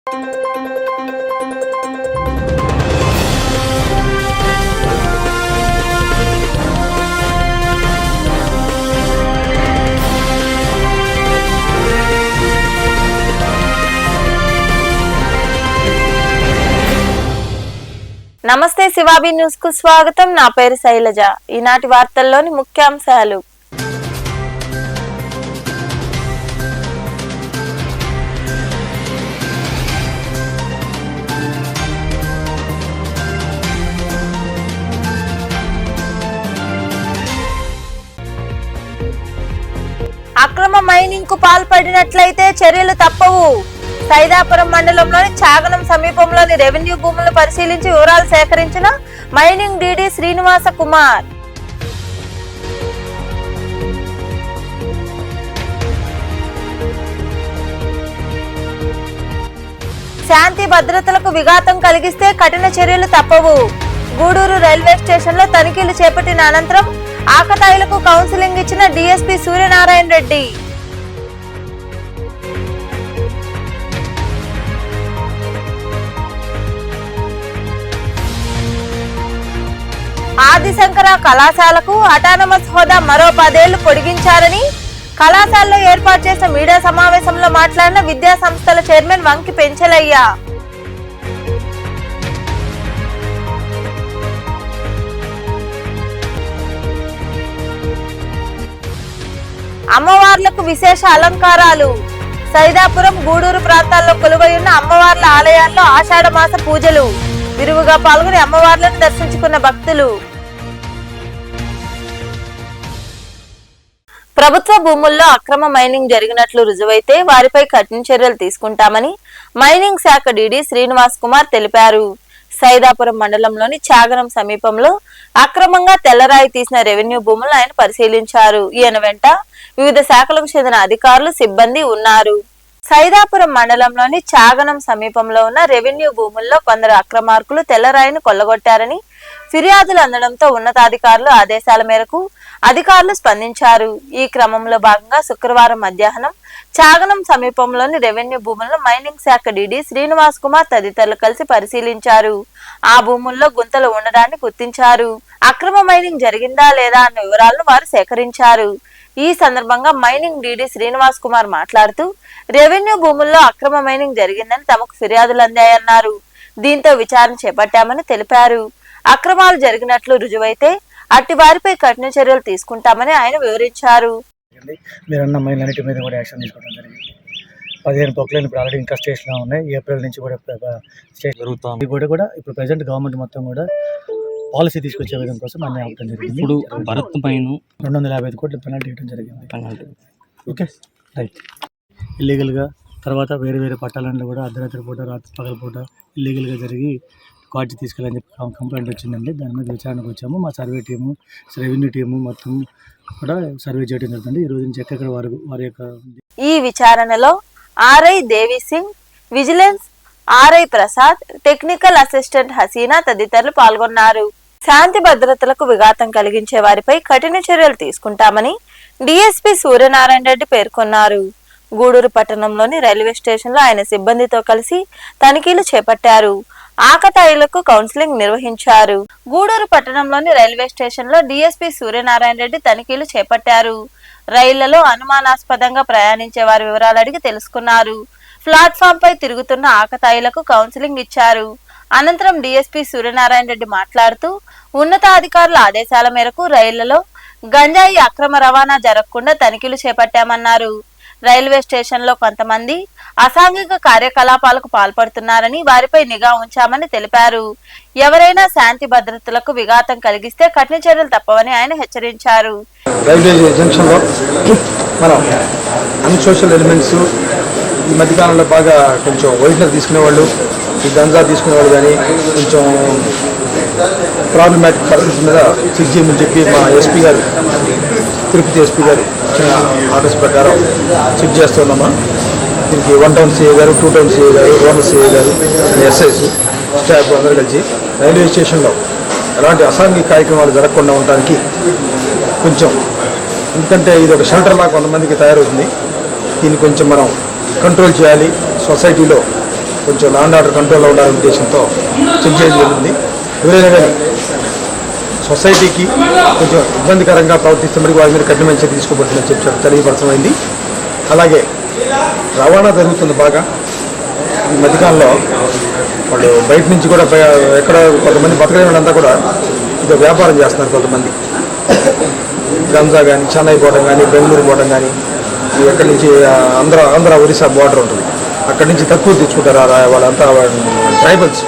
నమస్తే శివాబి న్యూస్ కు స్వాగతం. నా పేరు శైలజ. ఈనాటి వార్తల్లోని ముఖ్యాంశాలు. అక్రమ మైనింగ్ కు పాల్పడినట్లయితే చర్యలు తప్పవు. సైదాపురం మండలంలోని చాగనం సమీపంలోని రెవెన్యూ భూములను పరిశీలించి వివరాలు సేకరించిన మైనింగ్ డీడీ శ్రీనివాస కుమార్. శాంతి భద్రతలకు విఘాతం కలిగిస్తే కఠిన చర్యలు తప్పవు. గూడూరు రైల్వే స్టేషన్ లో తనిఖీలు చేపట్టిన అనంతరం ఆకతాయిలకు కౌన్సిలింగ్ ఇచ్చిన డీఎస్పీ సూర్యనారాయణ రెడ్డి. ఆదిశంకర కళాశాలకు అటానమస్ హోదా మరో 10 ఏళ్లు పొడిగించారని కళాశాలలో ఏర్పాటు చేసిన మీడియా సమావేశంలో మాట్లాడిన విద్యా సంస్థల చైర్మన్ వంకి పెంచలయ్య. అమ్మవార్లకు విశేష అలంకారాలు. సైదాపురం గూడూరు ప్రాంతాల్లో కొలువై ఉన్న అమ్మవార్ల ఆలయాల్లో ఆషాఢ మాస పూజలు. విరివిగా పాల్గొని అమ్మవార్లను దర్శించుకున్న భక్తులు. ప్రభుత్వ భూముల్లో అక్రమ మైనింగ్ జరిగినట్లు రుజువైతే వారిపై కఠిన చర్యలు తీసుకుంటామని మైనింగ్ శాఖ డీడీ శ్రీనివాస్ కుమార్ తెలిపారు. సైదాపురం మండలంలోని చాగనం సమీపంలో అక్రమంగా తెల్లరాయి తీసిన రెవెన్యూ భూములను ఆయన పరిశీలించారు. ఈయన వెంట వివిధ శాఖలకు చెందిన అధికారులు, సిబ్బంది ఉన్నారు. సైదాపురం మండలంలోని చాగనం సమీపంలో ఉన్న రెవెన్యూ భూముల్లో కొందరు అక్రమార్కులు తెల్లరాయిని కొల్లగొట్టారని ఫిర్యాదులు అందడంతో ఉన్నతాధికారుల ఆదేశాల మేరకు అధికారులు స్పందించారు. ఈ క్రమంలో భాగంగా శుక్రవారం మధ్యాహ్నం చాగనం సమీపంలోని రెవెన్యూ భూములను మైనింగ్ శాఖ డీడీ శ్రీనివాస్ కుమార్ తదితరులు కలిసి పరిశీలించారు. ఆ భూముల్లో గుంతలు ఉండడాన్ని గుర్తించారు. అక్రమ మైనింగ్ జరిగిందా లేదా అన్న వివరాలను వారు సేకరించారు. ఈ సందర్భంగా మైనింగ్ డీడీ శ్రీనివాస్ కుమార్ మాట్లాడుతూ రెవెన్యూ భూముల్లో అక్రమ మైనింగ్ జరిగిందని తమకు ఫిర్యాదులు అందాయన్నారు. దీంతో విచారణ చేపట్టామని తెలిపారు. అక్రమాలు జరిగినట్లు రుజువైతే అట్టి వారిపై కఠిన చర్యలు తీసుకుంటామని ఆయన వివరించారు. 15 పొక్లైన్ ఇప్పుడు ఆల్రెడీ ఇంకా స్టేషన్లో ఉన్నాయి. ఏప్రిల్ నుంచి కూడా స్టేషన్ జరుగుతుంది. కూడా ఇప్పుడు ప్రజెంట్ గవర్నమెంట్ మొత్తం కూడా పాలసీ తీసుకొచ్చే విధం కోసం అన్నీ అవ్వడం జరిగింది. ఇప్పుడు భరత్ పైన 255 కోట్ల పెనాల్టీ ఇవ్వడం జరిగింది. Okay, right. ఇల్లీగల్గా తర్వాత వేరే వేరే పట్టాలన్నీ కూడా అర్ధరాత్రి పూట, రాత్రి పగల పూట ఇల్లీగల్గా జరిగి కోర్టు తీసుకెళ్ళని చెప్పి కంప్లైంట్ వచ్చిందండి. దాని మీద విచారణకు వచ్చాము. మా సర్వే టీము, రెవెన్యూ టీము మొత్తం కూడా సర్వే చేయడం జరుగుతుంది. ఈ రోజు నుంచి ఎక్కడ వారి యొక్క ఈ విచారణలో RI Devi Singh, vigilance RI Prasad, technical assistant Haseena తదితరులు పాల్గొన్నారు. శాంతి భద్రతలకు విఘాతం కలిగించే వారిపై కఠిన చర్యలు తీసుకుంటామని డీఎస్పీ సూర్యనారాయణ రెడ్డి పేర్కొన్నారు. గూడూరు పట్టణంలోని రైల్వే స్టేషన్ లో ఆయన సిబ్బందితో కలిసి తనిఖీలు చేపట్టారు. ఆకతాయిలకు కౌన్సిలింగ్ నిర్వహించారు. గూడూరు పట్టణంలోని రైల్వే స్టేషన్ లో డీఎస్పీ సూర్యనారాయణ రెడ్డి తనిఖీలు చేపట్టారు. రైళ్లలో అనుమానాస్పదంగా ప్రయాణించే వారి వివరాలు అడిగి తెలుసుకున్నారు. ప్లాట్ఫామ్ పై తిరుగుతున్న ఆకతాయిలకు కౌన్సిలింగ్ ఇచ్చారు. అనంతరం డీఎస్పీ సూర్యనారాయణ రెడ్డి మాట్లాడుతూ ఉన్నతాధికారుల ఆదేశాల మేరకు రైళ్లలో గంజాయి అక్రమ రవాణా జరగకుండా తనిఖీలు చేపట్టామన్నారు. రైల్వే స్టేషన్ లో కొంతమంది అసాంఘిక కార్యకలాపాలకు పాల్పడుతున్నారని వారిపై నిఘా ఉంచామని తెలిపారు. ఎవరైనా శాంతి భద్రతలకు విఘాతం కలిగిస్తే కఠిన చర్యలు తప్పవని ఆయన హెచ్చరించారు. రైల్వే జంక్షన్ లో మనం అన్సోషల్ ఎలిమెంట్స్ ఈ మధ్యకాలంలో బాగా కొంచెం వైట్నర్ తీసుకునేవాళ్ళు, ఈ గంజా తీసుకునేవాళ్ళు కానీ కొంచెం ప్రాబ్లమాటిక్ పరిస్థితి మీద చెక్ చేయమని చెప్పి మా ఎస్పీ గారు, తిరుపతి ఎస్పీ గారు ఇచ్చిన ఆర్డర్స్ ప్రకారం చెక్ చేస్తున్నామా. దీనికి 1 టౌన్ సిఐ గారు, 2 టౌన్ సిఐ గారు, రూరల్ సిఐ గారు, ఎస్ఐస్ స్టాఫ్ అందరూ కలిసి రైల్వే స్టేషన్లో ఎలాంటి అసాంఘిక కార్యక్రమాలు జరగకుండా ఉండడానికి కొంచెం, ఎందుకంటే ఇది ఒక షెల్టర్ లాగా కొంతమందికి తయారవుతుంది. దీన్ని కొంచెం మనం కంట్రోల్ చేయాలి. సొసైటీలో కొంచెం లా అండ్ ఆర్డర్ కంట్రోల్లో ఉండాలనే ఉద్దేశంతో చెక్ చేయడం జరిగింది. ఎవరైనా కానీ సొసైటీకి కొంచెం ఇబ్బందికరంగా ప్రవర్తిస్తే మరి వారి మీద కఠినమైన చర్య తీసుకోబడుతుందని చెప్పి తెలియపరచమైంది. అలాగే రవాణా జరుగుతుంది బాగా. ఈ మధ్యకాలంలో వాళ్ళు బయట నుంచి కూడా ఎక్కడ కొంతమంది బతకలేని వాళ్ళంతా కూడా ఇక వ్యాపారం చేస్తున్నారు. కొంతమంది గంజా కానీ, చెన్నై పోవడం కానీ, బెంగళూరు పోవడం కానీ, ఎక్కడి నుంచి ఆంధ్ర ఒరిస్సా బోర్డర్ ఉంటుంది, అక్కడి నుంచి తక్కువ తెచ్చుకుంటారు. వాళ్ళంతా ట్రైబల్స్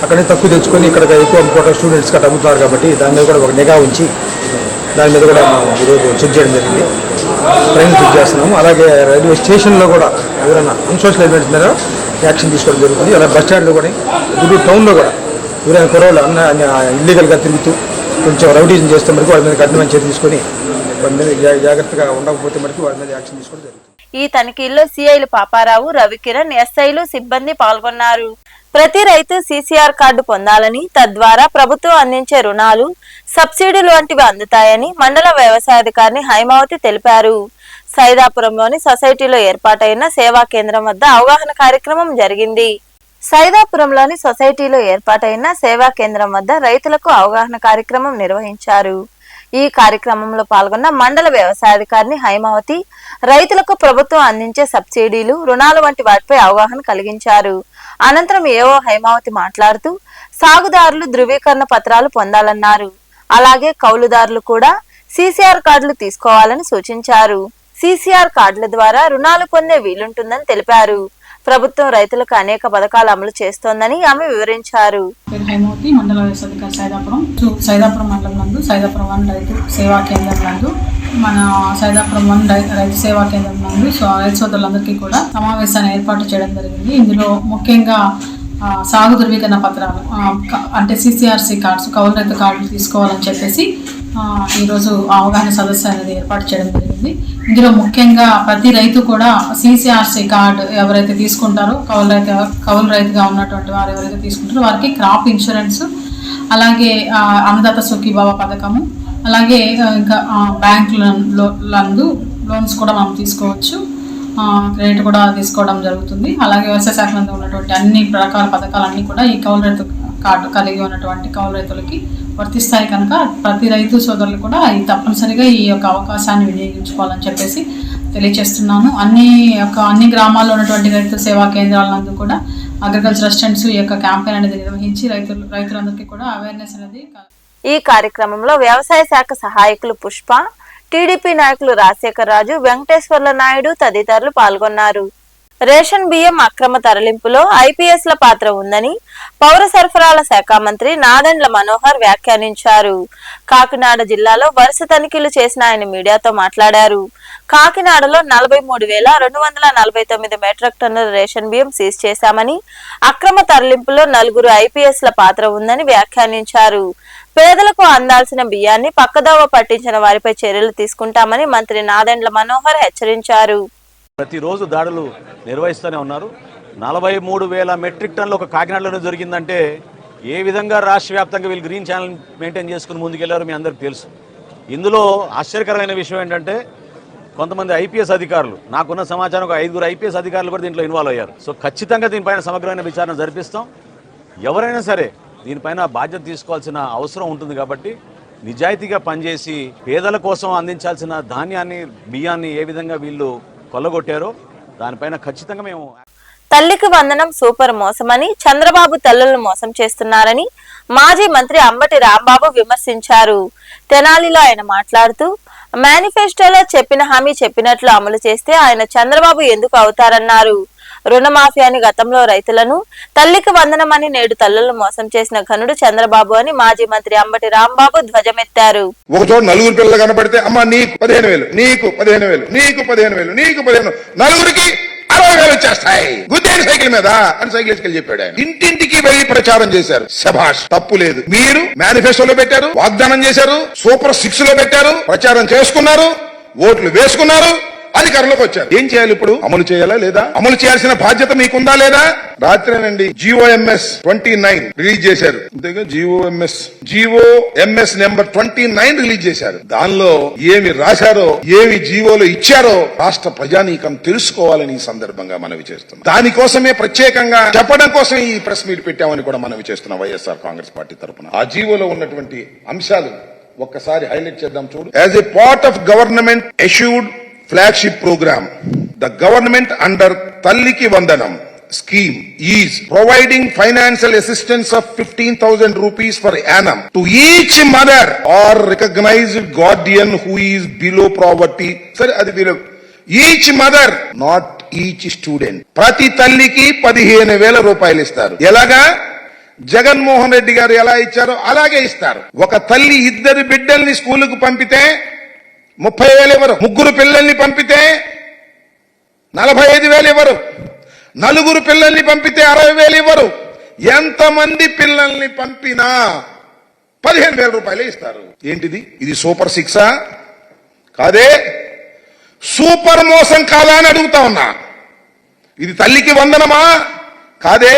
అక్కడి నుంచి తక్కువ తెచ్చుకొని ఇక్కడ ఎక్కువ అమ్ముకోవడం స్టూడెంట్స్కి అట్లా అమ్ముతున్నారు. కాబట్టి దాని మీద కూడా ఒక నిఘా ఉంచి దాని మీద కూడా మనం ఈరోజు చెక్ చేయడం జరిగింది. ట్రైన్ చెక్ చేస్తున్నాము. అలాగే రైల్వే స్టేషన్లో కూడా ఎవరైనా అన్సోషల్ ఎలిమెంట్స్ మీద యాక్షన్ తీసుకోవడం జరుగుతుంది. అలాగే బస్ స్టాండ్లో కూడా, గుంటూరు టౌన్లో కూడా ఎవరైనా కుర్రోళ్ళు ఇల్లీగల్గా తిరుగుతూ కొంచెం రౌడీజం చేస్తే మరికి వాళ్ళ మీద కఠినమైన చర్య తీసుకొని వాళ్ళ మీద జాగ్రత్తగా ఉండకపోతే మరికి వాళ్ళ మీద యాక్షన్ తీసుకోవడం జరుగుతుంది. ఈ తనిఖీల్లో సిఐలు పాపారావు, రవికిరణ్, ఎస్ఐలు, సిబ్బంది పాల్గొన్నారు. ప్రతి రైతు సీసీఆర్ కార్డు పొందాలని, తద్వారా ప్రభుత్వం అందించే రుణాలు, సబ్సిడీలు వంటివి అందుతాయని మండల వ్యవసాయాధికారిని హైమావతి తెలిపారు. సైదాపురంలోని సొసైటీలో ఏర్పాటైన సేవా కేంద్రం వద్ద అవగాహన కార్యక్రమం జరిగింది. సైదాపురంలోని సొసైటీలో ఏర్పాటైన సేవా కేంద్రం వద్ద రైతులకు అవగాహన కార్యక్రమం నిర్వహించారు. ఈ కార్యక్రమంలో పాల్గొన్న మండల వ్యవసాయాధికారిని హైమావతి రైతులకు ప్రభుత్వం అందించే సబ్సిడీలు, రుణాలు వంటి వాటిపై అవగాహన కలిగించారు. అనంతరం ఏవో హైమావతి మాట్లాడుతూ సాగుదారులు ధృవీకరణ పత్రాలు పొందాలన్నారు. అలాగే కౌలుదారులు కూడా సీసీఆర్ కార్డులు తీసుకోవాలని సూచించారు. సీసీఆర్ కార్డుల ద్వారా రుణాలు పొందే వీలుంటుందని తెలిపారు. ప్రభుత్వం రైతులకు అనేక పథకాలు అమలు చేస్తోందని ఆమె వివరించారు. హైమావతి, మండల వ్యవసాయాధికారి సైదాపురం మండలం నందు సైదాపురం 1 రైతు సేవా కేంద్రం నందు మన సైదాపురం 1 రైతు సేవా కేంద్రం నందు రైతు సోదరులందరికీ కూడా సమావేశాన్ని ఏర్పాటు చేయడం జరిగింది. ఇందులో ముఖ్యంగా సాగు ధృవీకరణ పత్రాలు అంటే సీసీఆర్సీ కార్డ్స్, కౌలు రైతు కార్డులు తీసుకోవాలని చెప్పేసి ఈరోజు అవగాహన సదస్సు అనేది ఏర్పాటు చేయడం జరిగింది. ఇందులో ముఖ్యంగా ప్రతి రైతు కూడా సీసీఆర్సీ కార్డు ఎవరైతే తీసుకుంటారో, కౌలు రైతుగా ఉన్నటువంటి వారు ఎవరైతే తీసుకుంటారో వారికి క్రాప్ ఇన్సూరెన్స్, అలాగే అన్నదాత సుఖీభావ పథకము, అలాగే ఇంకా బ్యాంకులందు లోన్స్ కూడా మనం తీసుకోవచ్చు, క్రెడిట్ కూడా తీసుకోవడం జరుగుతుంది. అలాగే వ్యవసాయ శాఖ నందు ఉన్నటువంటి అన్ని రకాల పథకాలన్నీ కూడా ఈ కౌలు రైతు కార్డు కలిగి ఉన్నటువంటి కౌలు రైతులకి వర్తిస్తాయి. కనుక ప్రతి రైతు సోదరులు కూడా తప్పనిసరిగా ఈ యొక్క అవకాశాన్ని వినియోగించుకోవాలని చెప్పేసి తెలియజేస్తున్నాను. అన్ని గ్రామాల్లో ఉన్నటువంటి రైతు సేవా కేంద్రాల నందు కూడా అగ్రికల్చర్ అసిస్టెంట్స్ ఈ యొక్క క్యాంపెయిన్ అనేది నిర్వహించి రైతులందరికీ కూడా అవేర్నెస్ అనేది. ఈ కార్యక్రమంలో వ్యవసాయ శాఖ సహాయకులు పుష్ప, టీడీపీ నాయకులు రాజశేఖర్ రాజు, వెంకటేశ్వర్ల నాయుడు తదితరులు పాల్గొన్నారు. రేషన్ బియ్యం అక్రమ తరలింపులో ఐపీఎస్ల పాత్ర ఉందని పౌర సరఫరాల శాఖ మంత్రి నాదెండ్ల మనోహర్ వ్యాఖ్యానించారు. కాకినాడ జిల్లాలో వరుస తనిఖీలు చేసిన ఆయన మీడియాతో మాట్లాడారు. కాకినాడలో 43,249 మెట్రిక్ టన్నుల రేషన్ బియ్యం సీజ్ చేశామని, అక్రమ తరలింపులో 4 ఐపీఎస్ల పాత్ర ఉందని వ్యాఖ్యానించారు. పేదలకు అందాల్సిన బియ్యాన్ని పక్కదోవ పట్టించిన వారిపై చర్యలు తీసుకుంటామని మంత్రి నాదెండ్ల మనోహర్ హెచ్చరించారు. ప్రతిరోజు దాడులు నిర్వహిస్తూనే ఉన్నారు. 43,000 మెట్రిక్ టన్నులు ఒక కాకినాడలోనే జరిగిందంటే ఏ విధంగా రాష్ట్ర వ్యాప్తంగా వీళ్ళు గ్రీన్ ఛానల్ మెయింటైన్ చేసుకుని ముందుకెళ్లారో మీ అందరికీ తెలుసు. ఇందులో ఆశ్చర్యకరమైన విషయం ఏంటంటే కొంతమంది ఐపీఎస్ అధికారులు, నాకున్న సమాచారం ఒక 5 ఐపీఎస్ అధికారులు కూడా దీంట్లో ఇన్వాల్వ్ అయ్యారు. సో ఖచ్చితంగా దీనిపైన సమగ్రమైన విచారణ జరిపిస్తాం. ఎవరైనా సరే దీనిపైన బాధ్యత తీసుకోవాల్సిన అవసరం ఉంటుంది. కాబట్టి నిజాయితీగా పనిచేసి పేదల కోసం అందించాల్సిన ధాన్యాన్ని, బియ్యాన్ని ఏ విధంగా వీళ్ళు కొల్లగొట్టారో దానిపైన ఖచ్చితంగా మేము. తల్లికి వందనం సూపర్ మోసమని, చంద్రబాబు తల్లులను మోసం చేస్తున్నారని మాజీ మంత్రి అంబటి రాంబాబు విమర్శించారు. తెనాలిలో ఆయన మాట్లాడుతూ మేనిఫెస్టోలో చెప్పిన హామీ చెప్పినట్లు అమలు చేస్తే ఆయన చంద్రబాబు ఎందుకు అవుతారన్నారు. రుణమాఫీ అని గతంలో రైతులను, తల్లికి వందనమని నేడు తల్లులను మోసం చేసిన ఘనుడు చంద్రబాబు అని మాజీ మంత్రి అంబటి రాంబాబు ధ్వజమెత్తారు. ఒకచోట 4 పిల్లలు కనపడితే అమ్మ నీకు 15,000, నీకు 15,000, నీకు 15,000, నీకు 15,000, 4కి 60,000 వచ్చేస్తాయి గుద్దేని సైకిల్ మీద అని సైకిల్ వేసుకెళ్ళి చెప్పాడు. ఇంటింటికి వెళ్లి ప్రచారం చేశారు. శభాష్, తప్పు లేదు. మీరు మేనిఫెస్టోలో పెట్టారు, వాగ్దానం చేశారు, సూపర్ 6 లో పెట్టారు, ప్రచారం చేసుకున్నారు, ఓట్లు వేసుకున్నారు. అధికారంలోకి వచ్చారు. ఏం చేయాలి ఇప్పుడు? అమలు చేయాలా లేదా? అమలు చేయాల్సిన బాధ్యత మీకుందా లేదా? రాత్రేనండి GOMS 29 రిలీజ్ చేశారు. అంతేగా GOMS నెంబర్ 29 రిలీజ్ చేశారు. దానిలో ఏమి రాశారో, ఏమి జీవోలో ఇచ్చారో రాష్ట్ర ప్రజానీకం తెలుసుకోవాలని ఈ సందర్భంగా మనవి చేస్తున్నాం. దానికోసమే ప్రత్యేకంగా చెప్పడం కోసం ఈ ప్రెస్ మీట్ పెట్టామని కూడా మనవి చేస్తున్నాం వైఎస్ఆర్ కాంగ్రెస్ పార్టీ తరఫున. ఆ జీవోలో ఉన్నటువంటి అంశాలు ఒక్కసారి హైలైట్ చేద్దాం చూడు. As a part of government ఎష్యూడ్ flagship program, the government under Talliki Vandanam scheme is providing financial assistance of 15,000 rupees per annum to each mother or recognized guardian who is below poverty. Sorry, adi below. Each mother, not each student. Prati talliki 15,000 రూపాయలు ఇస్తారు. ఎలాగా? జగన్మోహన్ రెడ్డి గారు ఎలా ఇచ్చారో అలాగే ఇస్తారు. ఒక తల్లి ఇద్దరు బిడ్డల్ని స్కూలుకు పంపితే 30,000 ఇవ్వరు. 3 పిల్లల్ని పంపితే 45,000 ఇవ్వరు. 4 పిల్లల్ని పంపితే 60,000 ఇవ్వరు. ఎంతమంది పిల్లల్ని పంపినా 15,000 రూపాయలే ఇస్తారు. ఏంటిది? ఇది సూపర్ 6 కాదే, సూపర్ మోసం కాదా అని అడుగుతా ఉన్నా. ఇది తల్లికి వందనమా? కాదే,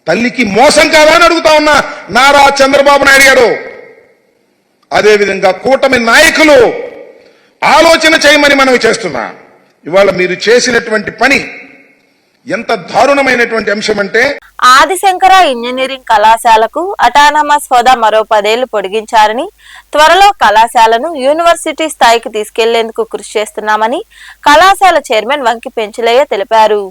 తల్లికి మోసం కాదా అని అడుగుతా ఉన్నా. నారా చంద్రబాబు నాయుడు గారు, అదేవిధంగా కూటమి నాయకులు ఆలోచన చేయమని మనవి చేస్తున్నా. ఇవాళ మీరు చేసినటువంటి పని ఎంత దారుణమైనటువంటి అంశం అంటే, ఆదిశంకర ఇంజనీరింగ్ కళాశాలకు అటానమస్ హోదా మరో 10 ఏళ్లు పొడిగించారని, త్వరలో కళాశాలను యూనివర్సిటీ స్థాయికి తీసుకెళ్లేందుకు కృషి చేస్తున్నామని కళాశాల చైర్మన్ వంకి పెంచలయ్య తెలిపారు.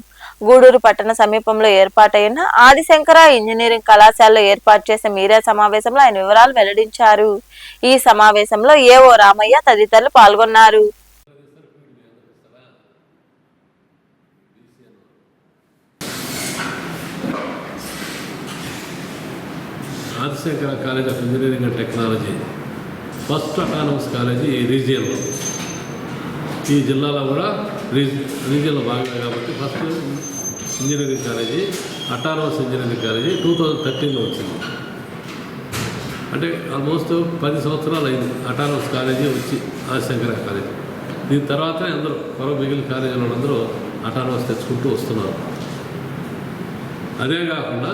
గూడూరు పట్టణ సమీపంలో ఏర్పాటైన ఆదిశంకర ఇంజనీరింగ్ కళాశాలలో ఏర్పాటు చేసిన మీడియా సమావేశంలో ఆయన వివరాలు వెల్లడించారు. ఈ సమావేశంలో ఏఓ రామయ్య తదితరులు పాల్గొన్నారు. Adishankara college of engineering and technology first autonomous college ఈ రీజియన్లో, ఈ జిల్లాలో కూడా రీజియన్లో భాగమే కాబట్టి first engineering college, autonomous engineering college 2013లో వచ్చింది. అంటే ఆల్మోస్ట్ 10 సంవత్సరాలు అయింది అటానమస్ కాలేజీ వచ్చి, ఆదిశంకర కాలేజీ. దీని తర్వాతనే అందరూ మిగిలిన కాలేజీలో అందరూ అటానమస్ తెచ్చుకుంటూ వస్తున్నారు. అదే కాకుండా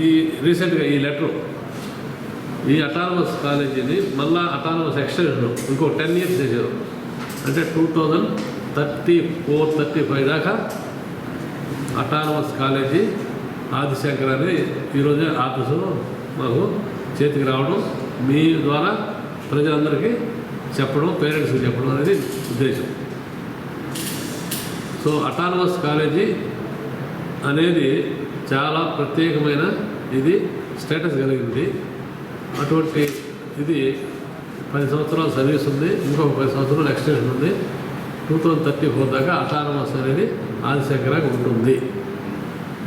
ఈ రీసెంట్గా ఈ లెటర్, ఈ అటానమస్ కాలేజీని మళ్ళా అటానమస్ ఎక్స్టెన్షన్ ఇంకో 10 years చేశారు. అంటే 2034-35 దాకా అటానమస్ కాలేజీ ఆదిశంకర్ అని ఈరోజే ఆఫీసులో మాకు చేతికి రావడం, మీ ద్వారా ప్రజలందరికీ చెప్పడం, పేరెంట్స్కి చెప్పడం అనేది ఉద్దేశం. సో అటానమస్ కాలేజీ అనేది చాలా ప్రత్యేకమైన ఇది స్టేటస్ కలిగింది. అటువంటి ఇది 10 సంవత్సరాల సర్వీస్ ఉంది, ఇంకొక 10 సంవత్సరాలు ఎక్స్టెన్షన్ ఉంది. 2034 దాకా అటానమస్ అనేది ఆదిశంకరకి ఉంటుంది.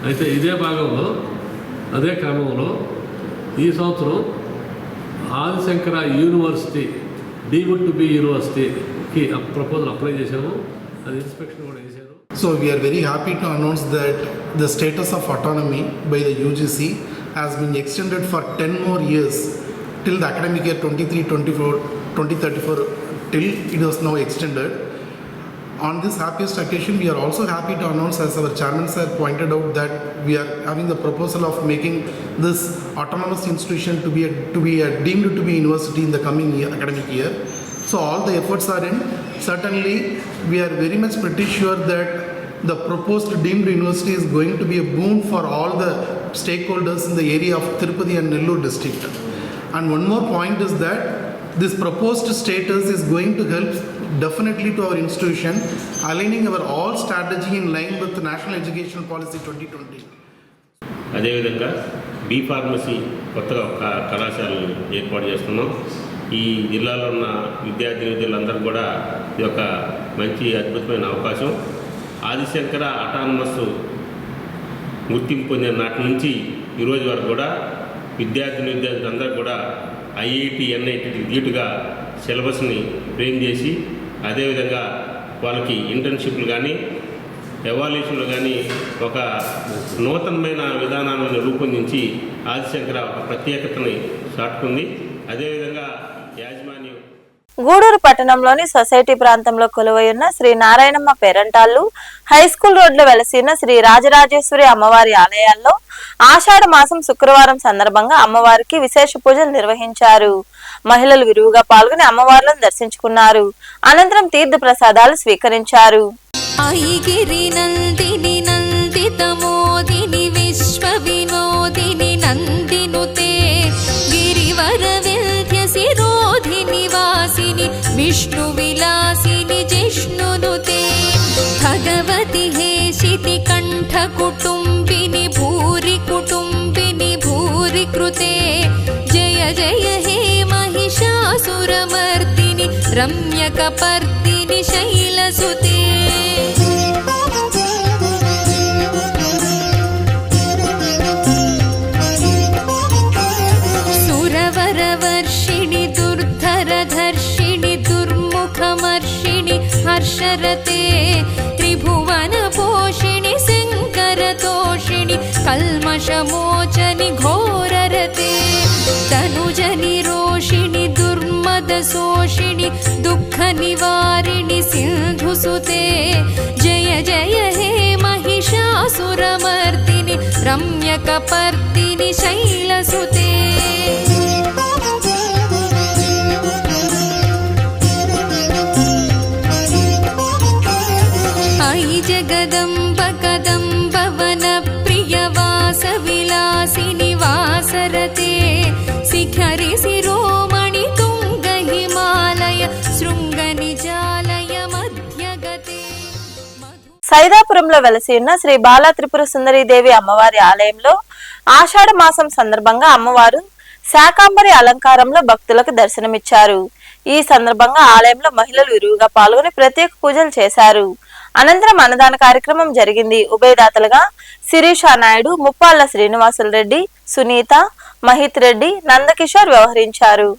అయితే ఇదే భాగంలో, అదే క్రమంలో ఈ సంవత్సరం Adi Shankara university deemed to be యూనివర్సిటీకి ప్రపోజల్ అప్లై చేశాము. అది ఇన్స్పెక్షన్ కూడా చేశారు. So we are very happy to announce that the status of autonomy by the UGC has been extended for 10 more years till the academic year 2034 till it was now extended. On this happiest occasion, we are also happy to announce, as our chairman sir pointed out, that we are having the proposal of making this autonomous institution to be deemed to be university in the coming academic year. So all the efforts are in. Certainly, we are very much pretty sure that the proposed deemed university is going to be a boon for all the stakeholders in the area of Tirupati and Nellore district. And one more point is that this proposed status is going to help definitely to our institution, aligning our all strategy in line with the National Education Policy 2020. అదేవిధంగా B pharmacy కొత్తగా ఒక కళాశాలను ఏర్పాటు చేస్తున్నాం. ఈ జిల్లాలో ఉన్న విద్యార్థులందరూ కూడా ఇది ఒక మంచి అద్భుతమైన అవకాశం. ఆదిశంకర అటానమస్ గుర్తింపు పొందిన నాటి నుంచి ఈరోజు వరకు కూడా విద్యార్థులందరూ కూడా ఐఐటి ఎన్ఐటి ధీటుగా సిలబస్ని ఫ్రేమ్ చేసి, అదేవిధంగా వాళ్ళకి ఇంటర్న్షిప్లు కానీ ఎవాల్యుయేషన్లు కానీ ఒక నూతనమైన విధానాలను రూపొందించి ఆదిశంకర ఒక ప్రత్యేకతని చాటుకుంది. అదేవిధంగా యాజమాన్యం గూడూరు పట్టణంలోని సొసైటీ ప్రాంతంలో కొలువై ఉన్న శ్రీ నారాయణమ్మ పేరంటాళ్లు హై స్కూల్ రోడ్లో వెలసిన శ్రీ రాజరాజేశ్వరి అమ్మవారి ఆలయాల్లో ఆషాఢ మాసం శుక్రవారం సందర్భంగా అమ్మవారికి విశేష పూజలు నిర్వహించారు. మహిళలు విరివిగా పాల్గొని అమ్మవార్లను దర్శించుకున్నారు. అనంతరం తీర్థ ప్రసాదాలు స్వీకరించారు. विष्णु विलासिनि जिष्णुनुते भगवति हेशिति कंठ कुटुंबिनि भूरि कृते जय जय हे महिषासुरमर्दिनि रम्यकपर्दिनि शैलसुते सुरवरवर्षिणि दुर्धरधर्षिणि दुर्मुखमर्षिणि हर्षरते त्रिभुवनपोषिणि शङ्करतोषिणि कल्मषमोचनि घोररते तनुजनि रोषिणि दुर्मदशोषिणि दुःखनिवारिणि सिन्धुसुते जय जय हे महिषासुरमर्दिनि रम्यकपर्दिनि शैलसुते जगदम्ब कदम्ब वन प्रियवास विलासिनि वासरते शिखरि शिरोमणि तुंग हिमालय शृंगनिजालय मध्यगते. సైదాపురంలో వెలసి ఉన్న శ్రీ బాలా త్రిపుర సుందరీదేవి అమ్మవారి ఆలయంలో ఆషాఢ మాసం సందర్భంగా అమ్మవారు శాకాంబరి అలంకారంలో భక్తులకు దర్శనమిచ్చారు. ఈ సందర్భంగా ఆలయంలో మహిళలు విరివిగా పాల్గొని ప్రత్యేక పూజలు చేశారు. అనంతరం అన్నదాన కార్యక్రమం జరిగింది. ఉభయదాతలుగా శిరీషా నాయుడు, ముప్పాళ్ల శ్రీనివాసులు రెడ్డి, సునీత, మహిత్ రెడ్డి, నందకిషోర్ వ్యవహరించారు.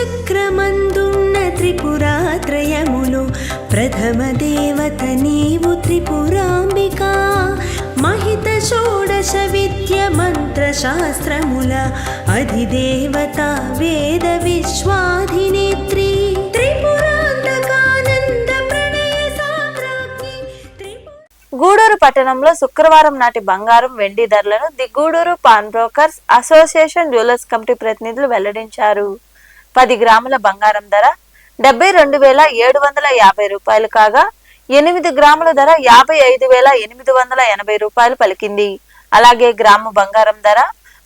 శ్రీచక్రమందున్న త్రిపురాత్రయములు ప్రథమ దేవత నీవు త్రిపురాంబికా మహిత షోడశ విద్య మంత్ర శాస్త్రముల అధిదేవత వేద విశ్వాధినేత్రి త్రిపురాంతకానంద ప్రణయ సామ్రాజ్ఞి గూడూరు పట్టణంలో శుక్రవారం నాటి బంగారం వెండి ధరలను the Gudur pawn brokers association jewellers committee ప్రతినిధులు వెల్లడించారు. 10 గ్రాముల బంగారం ధర 72,750 రూపాయలు కాగా 8 గ్రాముల ధర 55,880 రూపాయలు పలికింది. అలాగే గ్రాము బంగారం ధర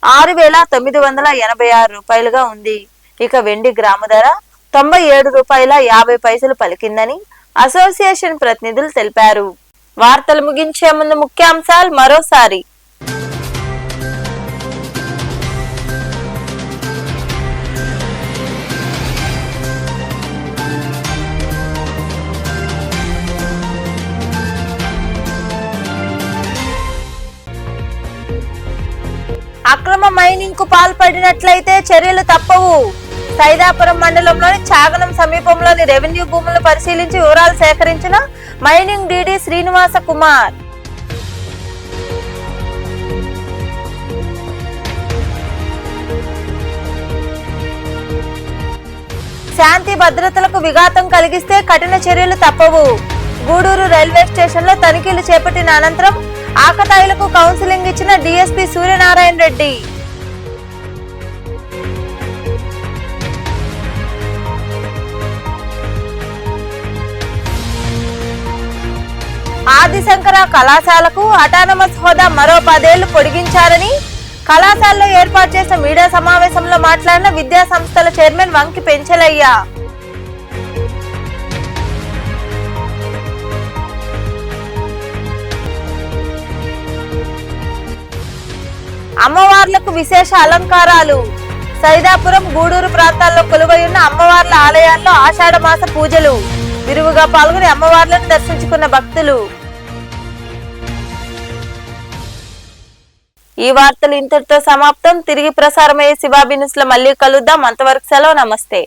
6,986 రూపాయలుగా ఉంది. ఇక వెండి గ్రాము ధర 97 రూపాయల 50 పలికిందని అసోసియేషన్ ప్రతినిధులు తెలిపారు. వార్తలు ముగించే ముందు ముఖ్యాంశాలు మరోసారి. అక్రమ మైనింగ్ కు పాల్పడినట్లయితే చర్యలు తప్పవు. సైదాపురం మండలంలోని చాగనం సమీపంలోని రెవెన్యూ భూములను పరిశీలించి వివరాలు సేకరించిన మైనింగ్ డీడీ శ్రీనివాస కుమార్. శాంతి భద్రతలకు విఘాతం కలిగిస్తే కఠిన చర్యలు తప్పవు. గూడూరు రైల్వే స్టేషన్ లో తనిఖీలు చేపట్టిన అనంతరం ఆకతాయిలకు కౌన్సిలింగ్ ఇచ్చిన డీఎస్పీ సూర్యనారాయణ రెడ్డి. ఆదిశంకర కళాశాలకు అటానమస్ హోదా మరో 10 ఏళ్లు పొడిగించారని కళాశాలలో ఏర్పాటు చేసిన మీడియా సమావేశంలో మాట్లాడిన విద్యా సంస్థల చైర్మన్ వంకి పెంచలయ్య. అమ్మవార్లకు విశేష అలంకారాలు. సైదాపురం గూడూరు ప్రాంతాల్లో కొలువై ఉన్న అమ్మవార్ల ఆలయాల్లో ఆషాఢ మాస పూజలు. విరివిగా పాల్గొని అమ్మవార్లను దర్శించుకున్న భక్తులు. ఈ వార్తలు ఇంతటితో సమాప్తం. తిరిగి ప్రసారమయ్యే శివాబి న్యూస్ లో మళ్ళీ కలుద్దాం. అంతవరకు సెలవు. నమస్తే.